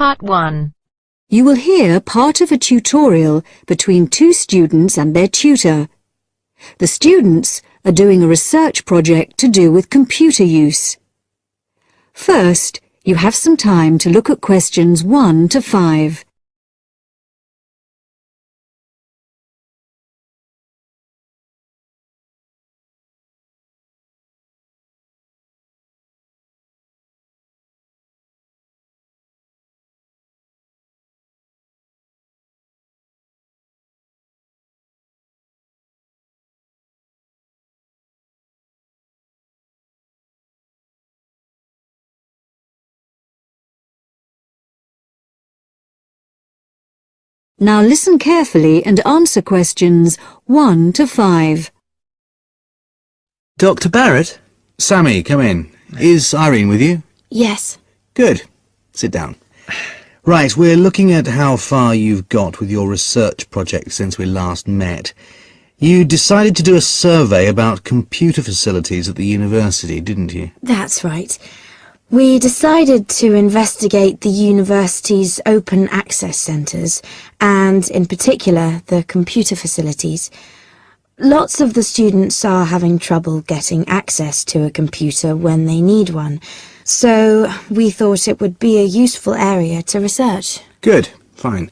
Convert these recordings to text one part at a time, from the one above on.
Part 1. You will hear part of a tutorial between two students and their tutor. The students are doing a research project to do with computer use. First, you have some time to look at questions 1 to 5. Now listen carefully and answer questions 1 to 5. Dr. Barrett? Sammy, come in. Is Irene with you? Yes. Good. Sit down. Right, we're looking at how far you've got with your research project since we last met. You decided to do a survey about computer facilities at the university, didn't you? That's right. We decided to investigate the university's open access centres and, in particular, the computer facilities. Lots of the students are having trouble getting access to a computer when they need one, so we thought it would be a useful area to research. Good, fine.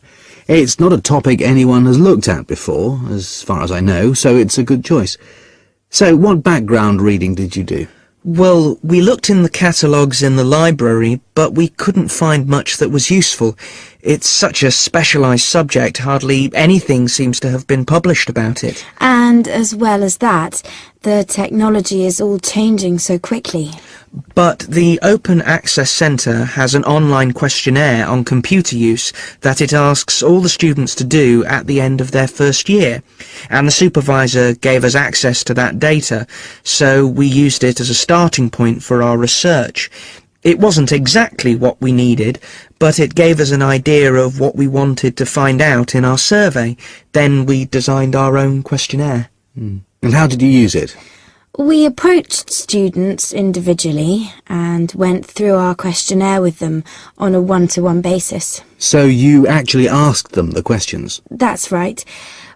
It's not a topic anyone has looked at before, as far as I know, so it's a good choice. So, what background reading did you do? Well, we looked in the catalogues in the library, but we couldn't find much that was useful. It's such a specialised subject, hardly anything seems to have been published about it. And as well as that, the technology is all changing so quickly. But the Open Access Centre has an online questionnaire on computer use that it asks all the students to do at the end of their first year, and the supervisor gave us access to that data, so we used it as a starting point for our research. It wasn't exactly what we needed, but it gave us an idea of what we wanted to find out in our survey. Then we designed our own questionnaire. And how did you use it? We approached students individually and went through our questionnaire with them on a one-to-one basis. So you actually asked them the questions? That's right.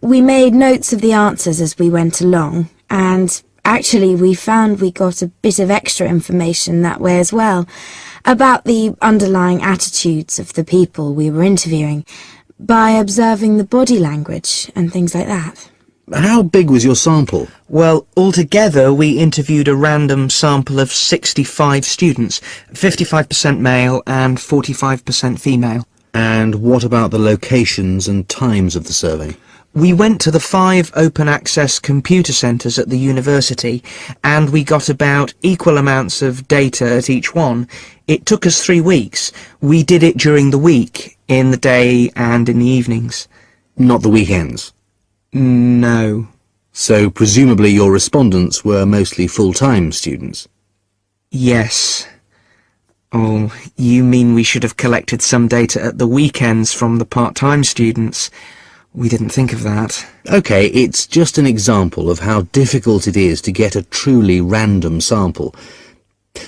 We made notes of the answers as we went along, and actually we found we got a bit of extra information that way as well, about the underlying attitudes of the people we were interviewing, by observing the body language and things like that. How big was your sample? Well, altogether we interviewed a random sample of 65 students, 55% male and 45% female. And what about the locations and times of the survey? We went to the 5 open access computer centres at the university, and we got about equal amounts of data at each one. It took us 3 weeks. We did it during the week, in the day and in the evenings. Not the weekends? No. So presumably your respondents were mostly full-time students? Yes. Oh, you mean we should have collected some data at the weekends from the part-time students? We didn't think of that. OK, it's just an example of how difficult it is to get a truly random sample.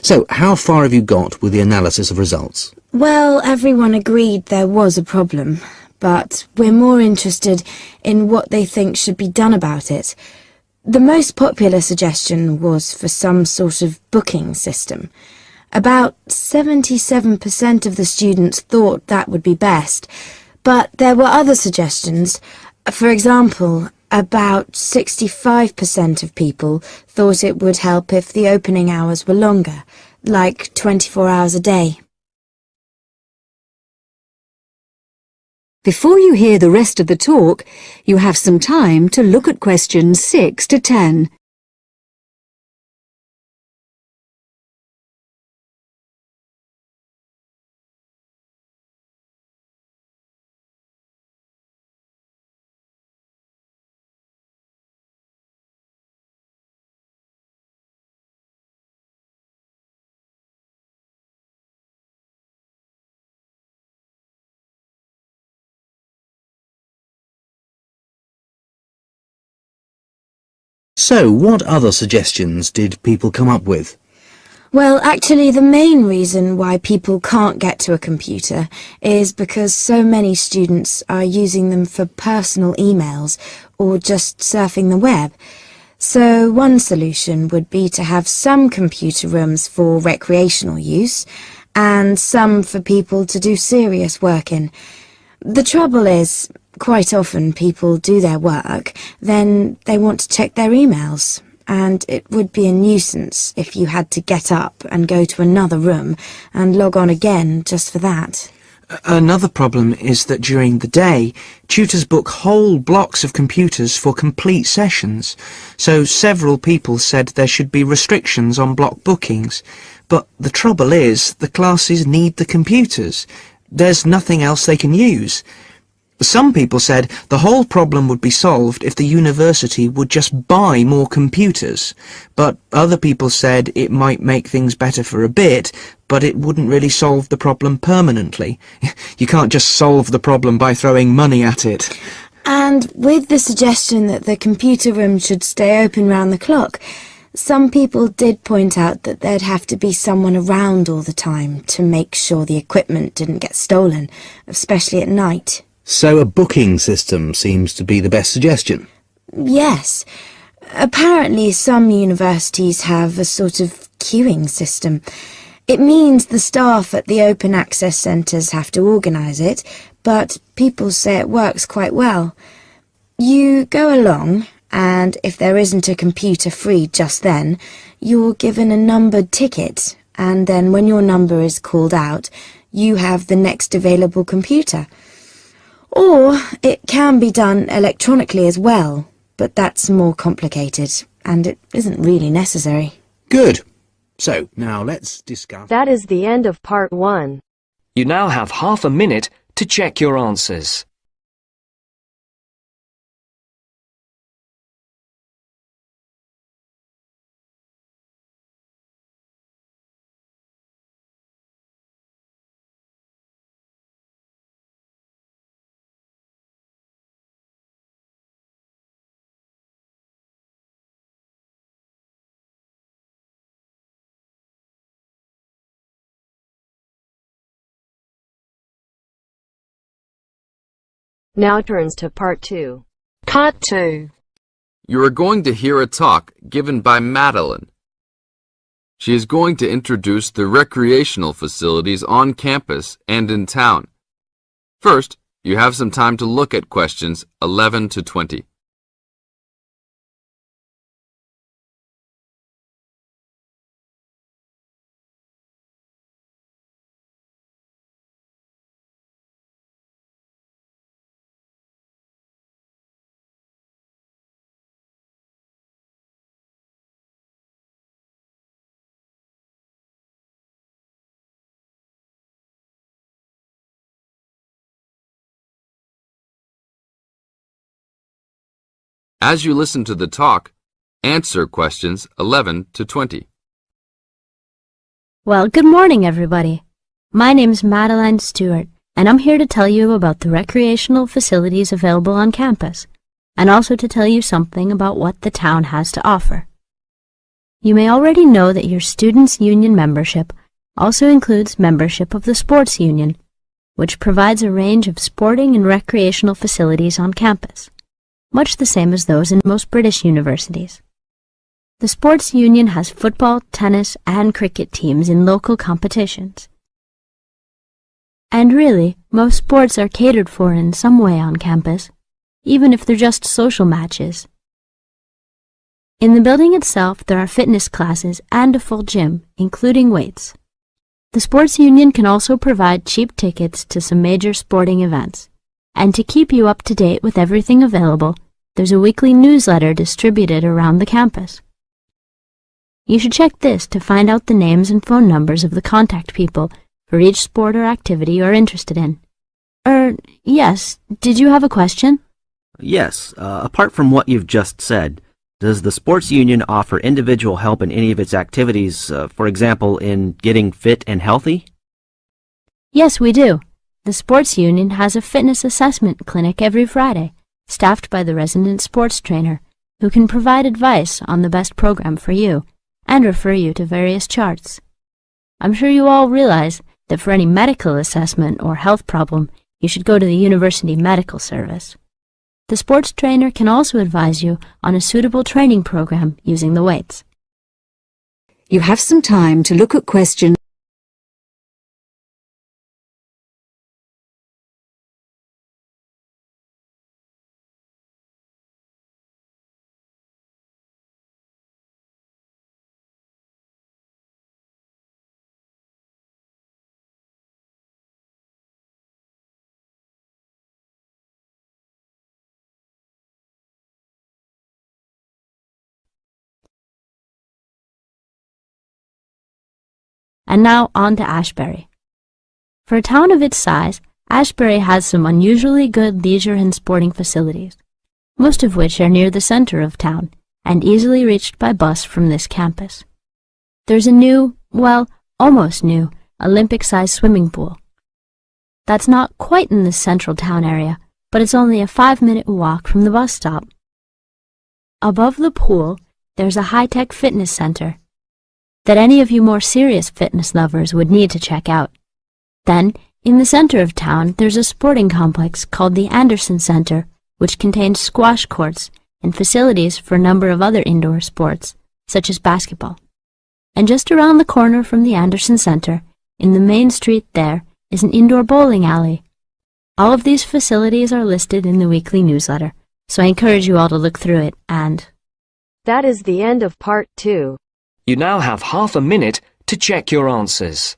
So, how far have you got with the analysis of results? Well, everyone agreed there was a problem, but we're more interested in what they think should be done about it. The most popular suggestion was for some sort of booking system. About 77% of the students thought that would be best, but there were other suggestions. For example, about 65% of people thought it would help if the opening hours were longer, like 24 hours a day. Before you hear the rest of the talk, you have some time to look at questions 6 to 10. So, what other suggestions did people come up with? Well, actually, the main reason why people can't get to a computer is because so many students are using them for personal emails or just surfing the web. So one solution would be to have some computer rooms for recreational use and some for people to do serious work in. The trouble is, quite often people do their work, then they want to check their emails. And it would be a nuisance if you had to get up and go to another room and log on again just for that. Another problem is that during the day, tutors book whole blocks of computers for complete sessions, so several people said there should be restrictions on block bookings. But the trouble is, the classes need the computers. There's nothing else they can use. Some people said the whole problem would be solved if the university would just buy more computers, but other people said it might make things better for a bit, but it wouldn't really solve the problem permanently. You can't just solve the problem by throwing money at it. And with the suggestion that the computer room should stay open round the clock, some people did point out that there'd have to be someone around all the time to make sure the equipment didn't get stolen, especially at night. So a booking system seems to be the best suggestion. Yes. Apparently some universities have a sort of queuing system. It means the staff at the open access centres have to organise it, but people say it works quite well. You go along, and if there isn't a computer free just then, you're given a numbered ticket, and then when your number is called out, you have the next available computer. Or it can be done electronically as well, but that's more complicated, and it isn't really necessary. Good. So, now let's discuss... That is the end of part 1. You now have half a minute to check your answers. Now turns to part 2. Part 2. You are going to hear a talk given by Madeline. She is going to introduce the recreational facilities on campus and in town. First, you have some time to look at questions 11 to 20. As you listen to the talk, answer questions 11 to 20. Well, good morning, everybody. My name's Madeline Stewart, and I'm here to tell you about the recreational facilities available on campus, and also to tell you something about what the town has to offer. You may already know that your Students' Union membership also includes membership of the Sports Union, which provides a range of sporting and recreational facilities on campus, much the same as those in most British universities. The Sports Union has football, tennis, and cricket teams in local competitions. And really, most sports are catered for in some way on campus, even if they're just social matches. In the building itself, there are fitness classes and a full gym, including weights. The Sports Union can also provide cheap tickets to some major sporting events. And to keep you up to date with everything available, there's a weekly newsletter distributed around the campus. You should check this to find out the names and phone numbers of the contact people for each sport or activity you're interested in. Yes, did you have a question? Yes, apart from what you've just said, does the Sports Union offer individual help in any of its activities, for example, in getting fit and healthy? Yes, we do. The Sports Union has a fitness assessment clinic every Friday, staffed by the resident sports trainer, who can provide advice on the best program for you, and refer you to various charts. I'm sure you all realize that for any medical assessment or health problem, you should go to the University Medical Service. The sports trainer can also advise you on a suitable training program using the weights. You have some time to look at questions. And now on to Ashbury. For a town of its size, Ashbury has some unusually good leisure and sporting facilities, most of which are near the center of town and easily reached by bus from this campus. There's a new, well, almost new, Olympic-sized swimming pool. That's not quite in the central town area, but it's only a 5-minute walk from the bus stop. Above the pool, there's a high-tech fitness center that any of you more serious fitness lovers would need to check out. Then, in the center of town, there's a sporting complex called the Anderson Center, which contains squash courts and facilities for a number of other indoor sports, such as basketball. And just around the corner from the Anderson Center, in the main street there, is an indoor bowling alley. All of these facilities are listed in the weekly newsletter, so I encourage you all to look through it and... That is the end of part 2. You now have half a minute to check your answers.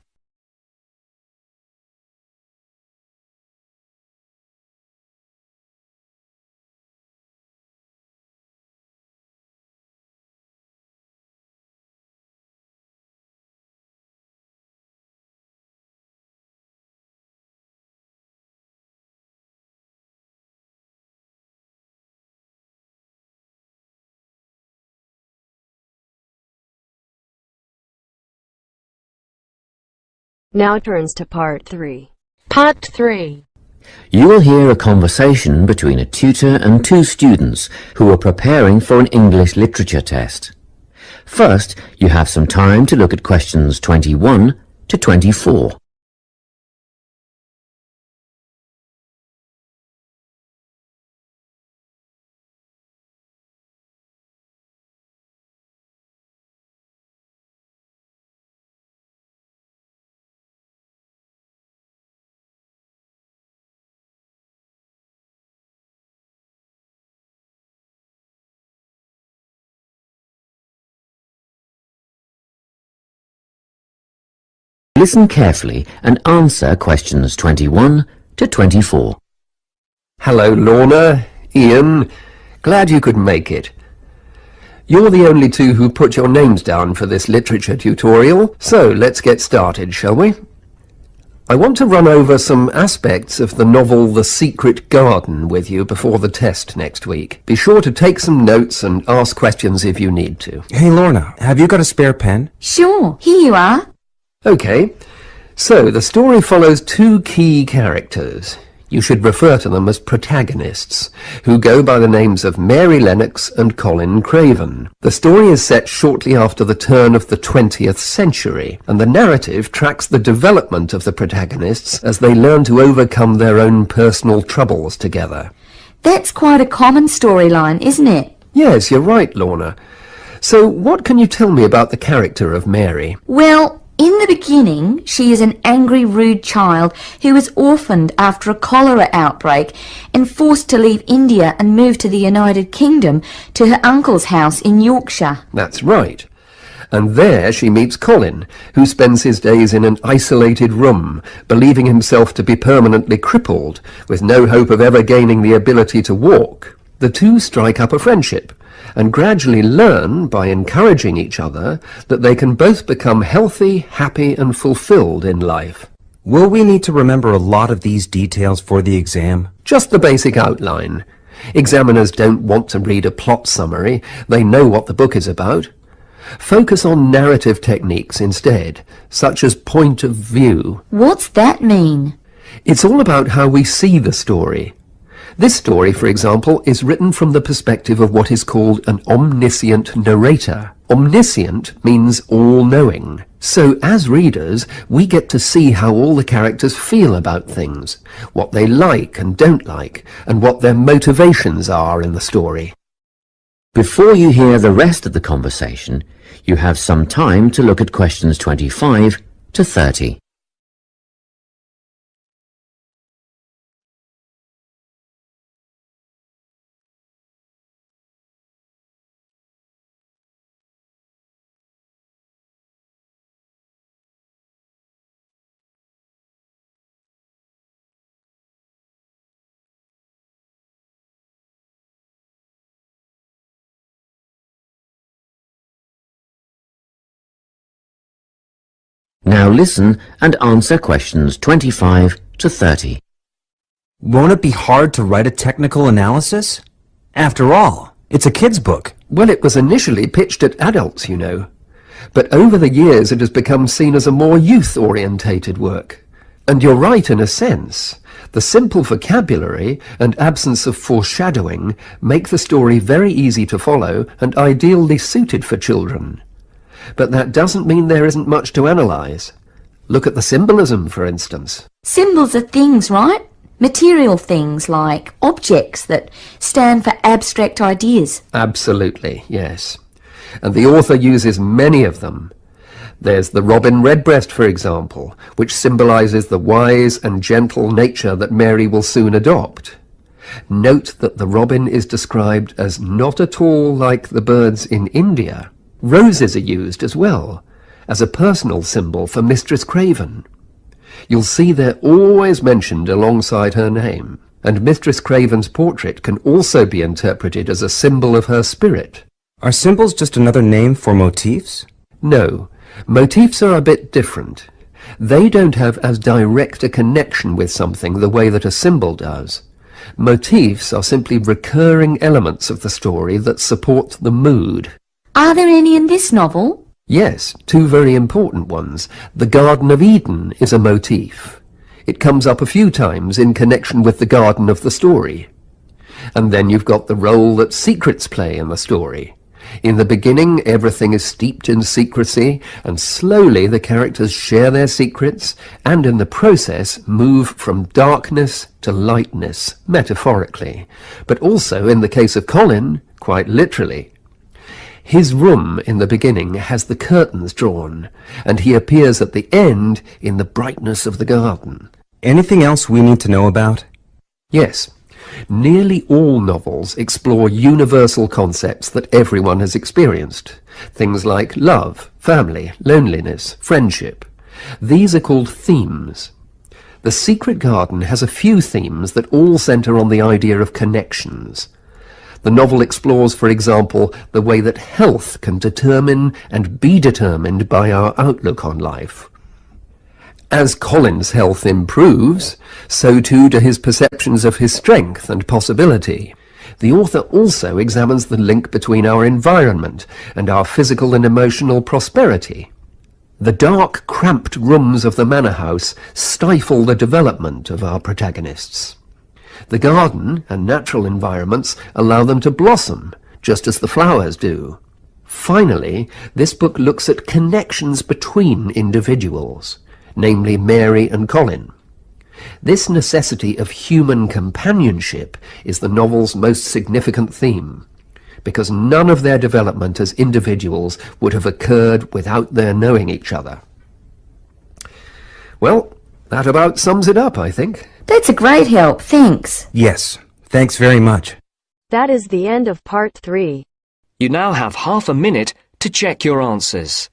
Now turns to part 3. Part 3. You will hear a conversation between a tutor and two students who are preparing for an English literature test. First, you have some time to look at questions 21 to 24. Listen carefully and answer questions 21 to 24. Hello, Lorna. Ian. Glad you could make it. You're the only two who put your names down for this literature tutorial, so let's get started, shall we? I want to run over some aspects of the novel The Secret Garden with you before the test next week. Be sure to take some notes and ask questions if you need to. Hey, Lorna, have you got a spare pen? Sure, here you are. Okay, so the story follows two key characters. You should refer to them as protagonists, who go by the names of Mary Lennox and Colin Craven. The story is set shortly after the turn of the 20th century, and the narrative tracks the development of the protagonists as they learn to overcome their own personal troubles together. That's quite a common storyline, isn't it? Yes, you're right, Lorna. So what can you tell me about the character of Mary? Well, in the beginning, she is an angry, rude child who was orphaned after a cholera outbreak and forced to leave India and move to the United Kingdom to her uncle's house in Yorkshire. That's right. And there she meets Colin, who spends his days in an isolated room, believing himself to be permanently crippled, with no hope of ever gaining the ability to walk. The two strike up a friendship, and gradually learn, by encouraging each other, that they can both become healthy, happy and fulfilled in life. Will we need to remember a lot of these details for the exam? Just the basic outline. Examiners don't want to read a plot summary. They know what the book is about. Focus on narrative techniques instead, such as point of view. What's that mean? It's all about how we see the story. This story, for example, is written from the perspective of what is called an omniscient narrator. Omniscient means all-knowing. So, as readers, we get to see how all the characters feel about things, what they like and don't like, and what their motivations are in the story. Before you hear the rest of the conversation, you have some time to look at questions 25 to 30. Now listen and answer questions 25 to 30. Won't it be hard to write a technical analysis? After all, it's a kid's book. Well, it was initially pitched at adults, you know. But over the years it has become seen as a more youth-orientated work. And you're right in a sense. The simple vocabulary and absence of foreshadowing make the story very easy to follow and ideally suited for children. But that doesn't mean there isn't much to analyse. Look at the symbolism, for instance. Symbols are things, right? Material things like objects that stand for abstract ideas. Absolutely, yes. And the author uses many of them. There's the robin redbreast, for example, which symbolises the wise and gentle nature that Mary will soon adopt. Note that the robin is described as not at all like the birds in India. Roses are used as well, as a personal symbol for Mistress Craven. You'll see they're always mentioned alongside her name, and Mistress Craven's portrait can also be interpreted as a symbol of her spirit. Are symbols just another name for motifs? No, motifs are a bit different. They don't have as direct a connection with something the way that a symbol does. Motifs are simply recurring elements of the story that support the mood. Are there any in this novel? Yes, two very important ones. The Garden of Eden is a motif. It comes up a few times in connection with the garden of the story. And then you've got the role that secrets play in the story. In the beginning, everything is steeped in secrecy, and slowly the characters share their secrets, and in the process move from darkness to lightness, metaphorically, but also, in the case of Colin, quite literally. His room in the beginning has the curtains drawn, and he appears at the end in the brightness of the garden. Anything else we need to know about? Yes. Nearly all novels explore universal concepts that everyone has experienced. Things like love, family, loneliness, friendship. These are called themes. The Secret Garden has a few themes that all centre on the idea of connections. The novel explores, for example, the way that health can determine and be determined by our outlook on life. As Colin's health improves, so too do his perceptions of his strength and possibility. The author also examines the link between our environment and our physical and emotional prosperity. The dark, cramped rooms of the manor house stifle the development of our protagonists. The garden and natural environments allow them to blossom, just as the flowers do. Finally, this book looks at connections between individuals, namely Mary and Colin. This necessity of human companionship is the novel's most significant theme, because none of their development as individuals would have occurred without their knowing each other. Well, that about sums it up, I think. That's a great help, thanks. Yes, thanks very much. That is the end of part 3. You now have half a minute to check your answers.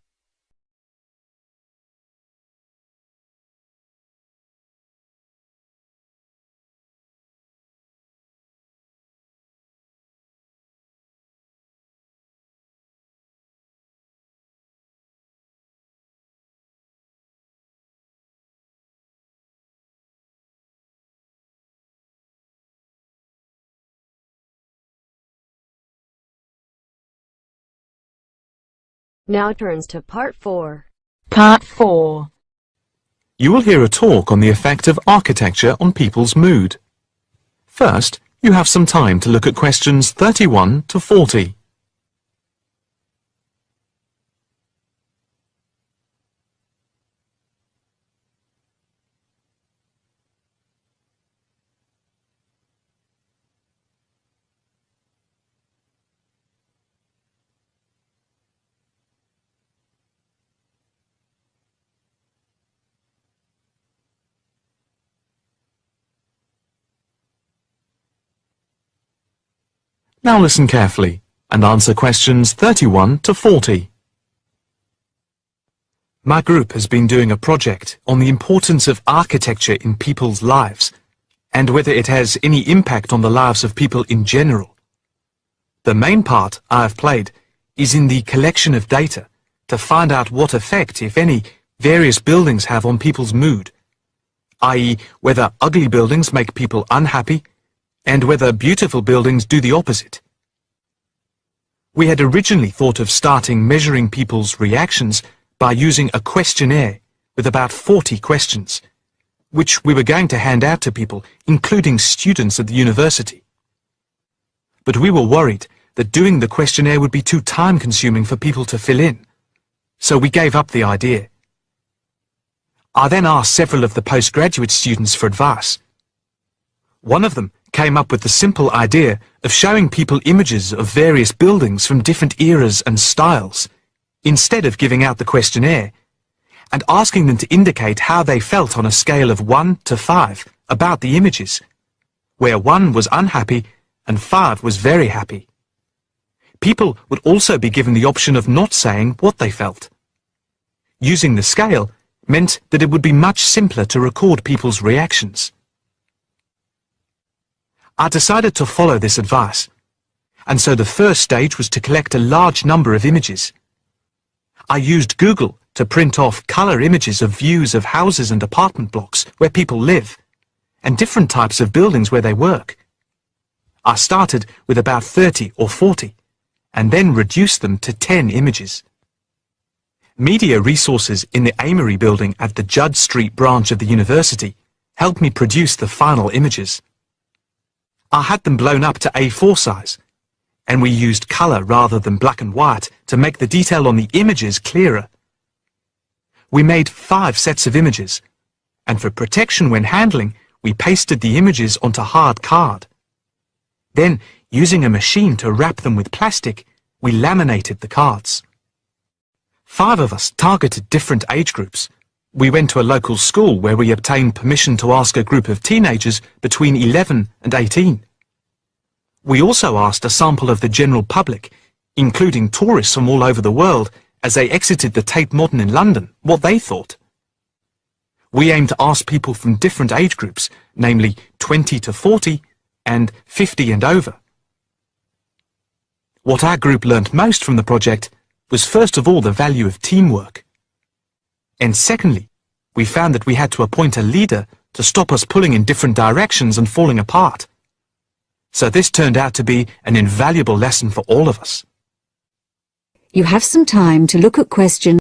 Now turns to part 4. Part 4. You will hear a talk on the effect of architecture on people's mood. First, You have some time to look at questions 31 to 40. Now listen carefully and answer questions 31 to 40. My group has been doing a project on the importance of architecture in people's lives and whether it has any impact on the lives of people in general. The main part I have played is in the collection of data to find out what effect, if any, various buildings have on people's mood, i.e. whether ugly buildings make people unhappy and whether beautiful buildings do the opposite. We had originally thought of starting measuring people's reactions by using a questionnaire with about 40 questions, which we were going to hand out to people, including students at the university. But we were worried that doing the questionnaire would be too time-consuming for people to fill in, so we gave up the idea. I then asked several of the postgraduate students for advice. One of them came up with the simple idea of showing people images of various buildings from different eras and styles, instead of giving out the questionnaire, and asking them to indicate how they felt on a scale of 1 to 5 about the images, where 1 was unhappy and 5 was very happy. People would also be given the option of not saying what they felt. Using the scale meant that it would be much simpler to record people's reactions. I decided to follow this advice, and so the first stage was to collect a large number of images. I used Google to print off colour images of views of houses and apartment blocks where people live, and different types of buildings where they work. I started with about 30 or 40, and then reduced them to 10 images. Media resources in the Amory building at the Judd Street branch of the university helped me produce the final images. I had them blown up to A4 size, and we used colour rather than black and white to make the detail on the images clearer. We made 5 sets of images, and for protection when handling, we pasted the images onto hard card. Then, using a machine to wrap them with plastic, we laminated the cards. 5 of us targeted different age groups. We went to a local school where we obtained permission to ask a group of teenagers between 11 and 18. We also asked a sample of the general public, including tourists from all over the world, as they exited the Tate Modern in London, what they thought. We aimed to ask people from different age groups, namely 20 to 40 and 50 and over. What our group learnt most from the project was first of all the value of teamwork. And secondly, we found that we had to appoint a leader to stop us pulling in different directions and falling apart. So this turned out to be an invaluable lesson for all of us. You have some time to look at questions.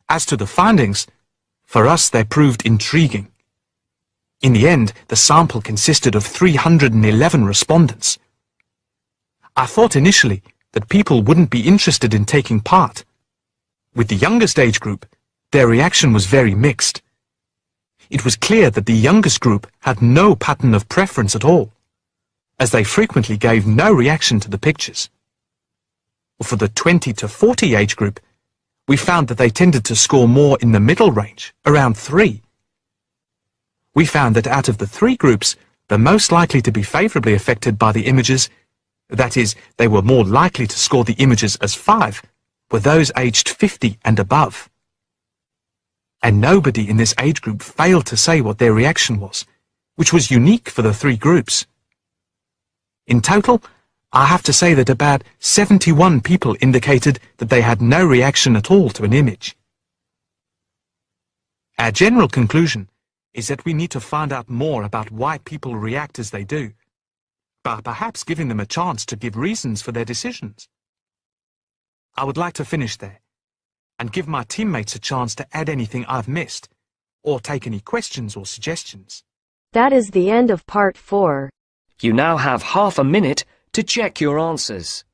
As to the findings, for us they proved intriguing. In the end, the sample consisted of 311 respondents. I thought initially that people wouldn't be interested in taking part. With the youngest age group, their reaction was very mixed. It was clear that the youngest group had no pattern of preference at all, as they frequently gave no reaction to the pictures. For the 20 to 40 age group, we found that they tended to score more in the middle range, around 3. We found that out of the 3 groups, the most likely to be favourably affected by the images, that is, they were more likely to score the images as 5, were those aged 50 and above. And nobody in this age group failed to say what their reaction was, which was unique for the 3 groups. In total, I have to say that about 71 people indicated that they had no reaction at all to an image. Our general conclusion is that we need to find out more about why people react as they do, by perhaps giving them a chance to give reasons for their decisions. I would like to finish there and give my teammates a chance to add anything I've missed or take any questions or suggestions. That is the end of part 4. You now have half a minute to check your answers.